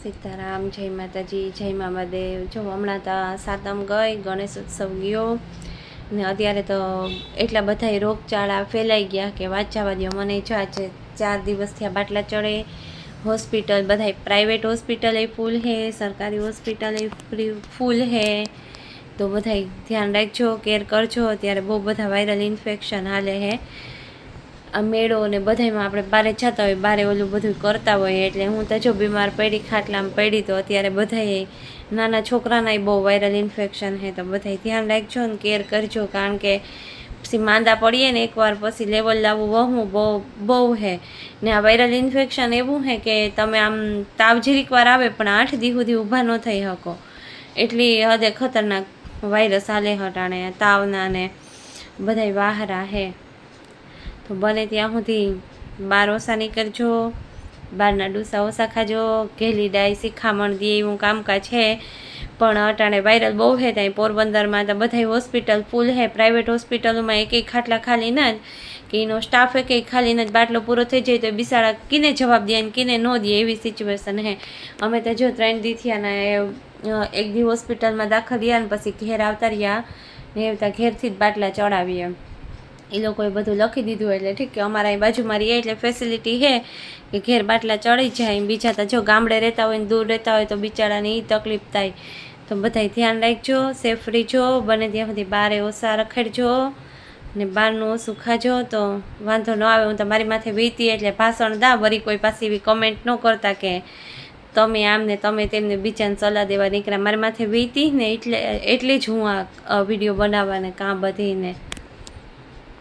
સીતારામ, જય માતાજી, જય મામાદેવ। જો હમણાં તો સાતમ ગઈ, ગણેશ ઉત્સવ ગયો ને અત્યારે તો એટલા બધા રોગચાળા ફેલાઈ ગયા કે વાત જવા દો। મને જો આજે 4 દિવસથી આ બાટલા ચડે। હોસ્પિટલ બધા પ્રાઇવેટ હોસ્પિટल फूल है, सरकारी હોસ્પિટલ फूल है। तो બધા ધ્યાન રાખજો, કેર કરજો। અત્યારે બહુ બધા વાયરલ ઇન્ફેક્શન હાલે है। આ મેળો ને બધામાં આપણે બારે જતા હોય, બારે ઓલું બધું કરતા હોય, એટલે હું તો જો બીમાર પડી, ખાટલામાં પડી। તો અત્યારે બધાએ નાના છોકરાના બહુ વાયરલ ઇન્ફેક્શન છે, તો બધાએ ધ્યાન રાખજો ને કેર કરજો, કારણ કે પછી માંદા પડીએ ને એકવાર પછી લેવલ લાવવું વહવું બહુ છે ને। આ વાયરલ ઇન્ફેક્શન એવું છે કે તમે આમ તાવ જરીક વાર આવે પણ 8 દી સુધી ઊભા ન થઈ શકો, એટલી હદે ખતરનાક વાયરસ હાલે હટાણે તાવના ને બધાય વાહરા છે। તો બને ત્યાં સુધી બાર ઓછા નીકળજો, બહારના ડૂસા ઓછા ખાજો। ઘેલી ડાય શિખામણ દે એવું કામકાજ છે, પણ અટાણે વાયરલ બહુ છે। ત્યાં પોરબંદરમાં તો બધાય હોસ્પિટલ ફૂલ છે, પ્રાઇવેટ હોસ્પિટલોમાં એક ખાટલા ખાલી ન જ, કે એનો સ્ટાફ એક ખાલી ન જ, બાટલો પૂરો થઈ જાય તો બિચારા કિને જવાબ દે ને કિને ન દે, એવી સિચ્યુએશન છે। અમે તો જો 3 દી થયા ને એક દી હોસ્પિટલમાં દાખલ રહ્યા ને પછી ઘેર આવતા રહ્યા ને, એવતા ઘેરથી જ બાટલા ચડાવીએ। એ લોકોએ બધું લખી દીધું એટલે ઠીક, કે અમારા અહીં બાજુમાં રહીએ એટલે ફેસિલિટી છે કે ઘેર બાટલા ચડી જાય। બીજા તો જો ગામડે રહેતા હોય ને દૂર રહેતા હોય તો બિચારાને એ તકલીફ થાય। તો બધાય ધ્યાન રાખજો, સેફ રહીજો, બને ત્યાં સુધી બારે ઓછા રખડજો ને બહારનું ઓછું ખાજો તો વાંધો ન આવે। હું તમારી માથે વીતી એટલે ભાષણ દા, વળી કોઈ પાસે એવી કમેન્ટ ન કરતા કે તમે આમ ને તમે તેમને બીજાને સલાહ દેવા નીકળ્યા। મારી માથે વીતી ને એટલે જ હું આ વિડીયો બનાવવાને કાં બધીને